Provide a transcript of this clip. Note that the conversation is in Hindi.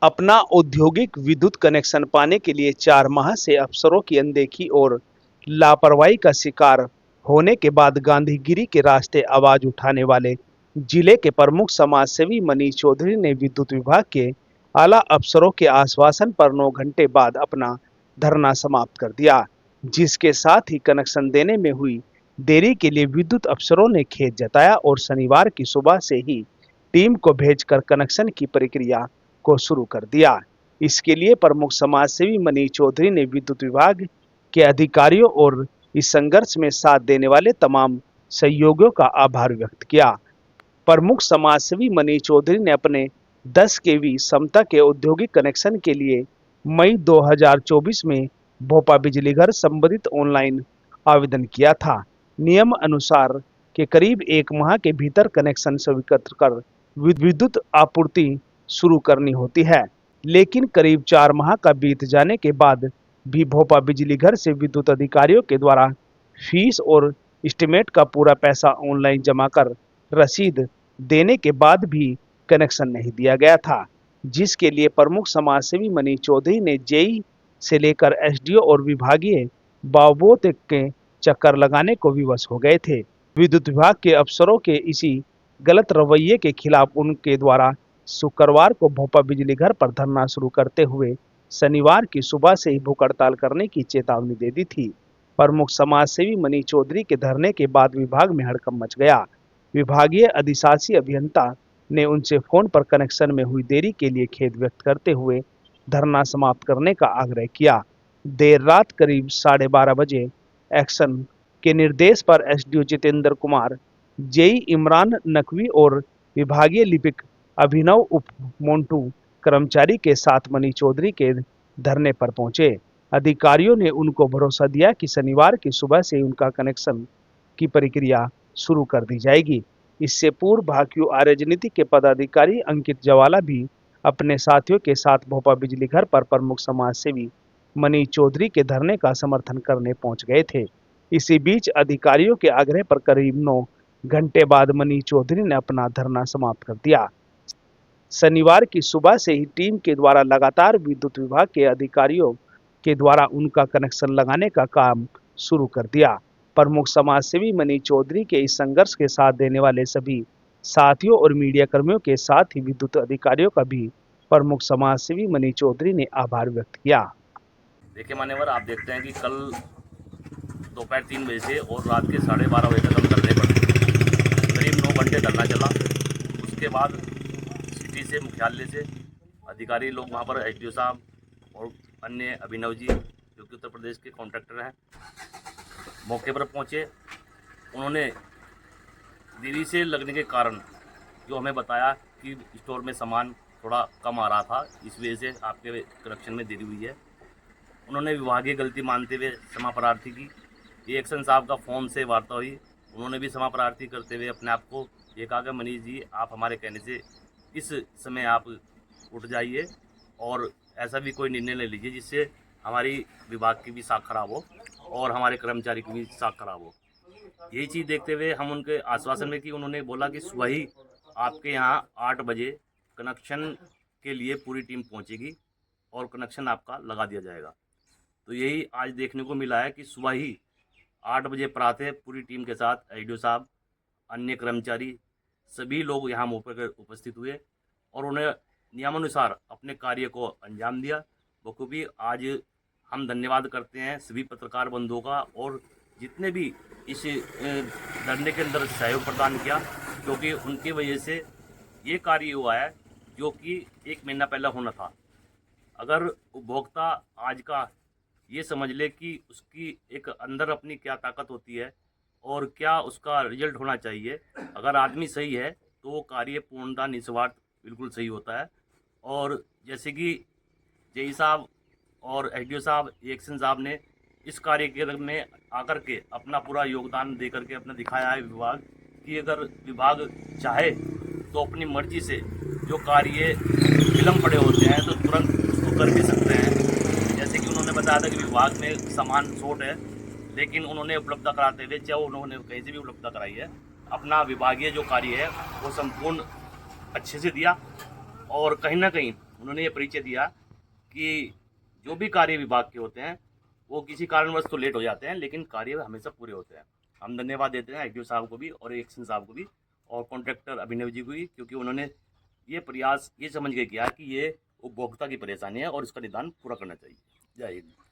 अपना औद्योगिक विद्युत कनेक्शन पाने के लिए 4 माह से अफसरों की अनदेखी और लापरवाही का शिकार होने के बाद गांधीगिरी के रास्ते आवाज उठाने वाले जिले के प्रमुख समाजसेवी मनीष चौधरी ने विद्युत विभाग के आला अफसरों के आश्वासन पर 9 घंटे बाद अपना धरना समाप्त कर दिया, जिसके साथ ही कनेक्शन देने में हुई देरी के लिए विद्युत अफसरों ने खेद जताया और शनिवार की सुबह से ही टीम को भेजकर कनेक्शन की प्रक्रिया को शुरू कर दिया। इसके लिए प्रमुख समाजसेवी मनीष चौधरी ने विद्युत विभाग के अधिकारियों और इस संघर्ष में साथ देने वाले तमाम सहयोगियों का आभार व्यक्त किया। प्रमुख समाजसेवी मनीष चौधरी ने अपने 10 केवी क्षमता के औद्योगिक कनेक्शन के लिए मई 2024 में भोपा बिजली घर संबंधित ऑनलाइन आवेदन किया था। नियम अनुसार के करीब 1 माह के भीतर कनेक्शन स्वीकृत कर विद्युत आपूर्ति शुरू करनी होती है, लेकिन करीब 4 माह का बीत जाने के बाद भी भोपा बिजली घर से विद्युत अधिकारियों के द्वारा फीस और एस्टीमेट का पूरा पैसा ऑनलाइन जमा कर रसीद देने के बाद भी कनेक्शन नहीं दिया गया था, जिसके लिए प्रमुख समाजसेवी मनीष चौधरी ने जेई से लेकर एसडीओ और विभागीय बाबुओं तक के चक्कर लगाने को विवश हो गए थे। विद्युत विभाग के अफसरों के इसी गलत रवैये के खिलाफ उनके द्वारा शुक्रवार को भोपा बिजली घर पर धरना शुरू करते हुए शनिवार की सुबह से ही भूख हड़ताल करने की चेतावनी दे दी थी। प्रमुख समाजसेवी मनीष चौधरी के धरने के बाद विभाग में हड़कंप मच गया। विभागीय अधिशासी अभियंता ने उनसे फोन पर कनेक्शन में हुई देरी के लिए खेद व्यक्त करते हुए धरना समाप्त करने का आग्रह किया। देर रात करीब 12:30 बजे एक्शन के निर्देश पर एसडीओ जितेंद्र कुमार, जेई इमरान नकवी और विभागीय लिपिक अभिनव उप मोन्टू कर्मचारी के साथ मनीष चौधरी के धरने पर पहुंचे। अधिकारियों ने उनको भरोसा दिया कि शनिवार की सुबह से ही उनका कनेक्शन की प्रक्रिया शुरू कर दी जाएगी। इससे पूर्व भाकियू राजनीति के पदाधिकारी अंकित जवाला भी अपने साथियों के साथ भोपा बिजली घर पर प्रमुख समाजसेवी मनीष चौधरी के धरने का समर्थन करने पहुंच गए थे। इसी बीच अधिकारियों के आग्रह पर करीब 9 घंटे बाद मनीष चौधरी ने अपना धरना समाप्त कर दिया। शनिवार की सुबह से ही टीम के द्वारा लगातार विद्युत विभाग के अधिकारियों के द्वारा उनका कनेक्शन लगाने का काम शुरू कर दिया। प्रमुख समाजसेवी मनीष चौधरी के इस संघर्ष के साथ देने वाले सभी साथियों और मीडिया कर्मियों के साथ ही विद्युत अधिकारियों का भी प्रमुख समाजसेवी मनीष चौधरी ने आभार व्यक्त किया। देखिए मान्यवर, आप देखते हैं कि कल दोपहर 3 बजे से और रात के 12:30 बजे तक हम धरने पर करीब 9 घंटे धरना चला। उसके बाद सिटी से मुख्यालय से अधिकारी लोग वहाँ पर एसडीओ साहब और अन्य अभिनव जी जो कि उत्तर प्रदेश के कॉन्ट्रैक्टर हैं मौके पर पहुँचे। उन्होंने देरी से लगने के कारण जो हमें बताया कि स्टोर में सामान थोड़ा कम आ रहा था, इस वजह से आपके कनेक्शन में देरी हुई है। उन्होंने विभागीय गलती मानते हुए क्षमा प्रार्थी की। एक्शन साहब का फ़ोन से वार्ता हुई, उन्होंने भी क्षमा प्रार्थी करते हुए अपने आप को ये कहा कि मनीष जी, आप हमारे कहने से इस समय आप उठ जाइए और ऐसा भी कोई निर्णय ले लीजिए जिससे हमारी विभाग की भी साख खराब हो और हमारे कर्मचारी की भी साख खराब हो। यही चीज़ देखते हुए हम उनके आश्वासन में कि उन्होंने बोला कि सुबह ही आपके यहाँ 8 बजे कनेक्शन के लिए पूरी टीम पहुँचेगी और कनेक्शन आपका लगा दिया जाएगा। तो यही आज देखने को मिला है कि सुबह ही 8 बजे प्रातः पूरी टीम के साथ एसडीओ साहब, अन्य कर्मचारी, सभी लोग यहाँ मौके पर उपस्थित हुए और उन्हें नियमानुसार अपने कार्य को अंजाम दिया। बखूबी आज हम धन्यवाद करते हैं सभी पत्रकार बंधुओं का और जितने भी इस धरने के अंदर सहयोग प्रदान किया, क्योंकि उनकी वजह से ये कार्य हुआ है जो कि 1 महीना पहले होना था। अगर उपभोक्ता आज का ये समझ ले कि उसकी एक अंदर अपनी क्या ताकत होती है और क्या उसका रिजल्ट होना चाहिए, अगर आदमी सही है तो वो कार्य पूर्णतः निस्वार्थ बिल्कुल सही होता है। और जैसे कि जेई साहब और एसडीओ साहब, एक्शन साहब ने इस कार्य में आकर के अपना पूरा योगदान दे करके अपना दिखाया है विभाग कि अगर विभाग चाहे तो अपनी मर्जी से जो कार्य विलम्ब पड़े होते हैं तो तुरंत उसको कर भी सकते हैं। जैसे कि उन्होंने बताया था कि विभाग में सामान शॉर्ट है, लेकिन उन्होंने उपलब्ध कराते हुए, चाहे उन्होंने कहीं से भी उपलब्ध कराई है, अपना विभागीय जो कार्य है वो संपूर्ण अच्छे से दिया और कहीं ना कहीं उन्होंने ये परिचय दिया कि जो भी कार्य विभाग के होते हैं वो किसी कारणवश तो लेट हो जाते हैं, लेकिन कार्य हमेशा पूरे होते हैं। हम धन्यवाद देते हैं आईटीओ साहब को भी और एक्शन साहब को भी और कॉन्ट्रैक्टर अभिनव जी को भी, क्योंकि उन्होंने ये प्रयास ये समझ के किया कि ये उपभोक्ता की परेशानी है और इसका निदान पूरा करना चाहिए। जय हिंद।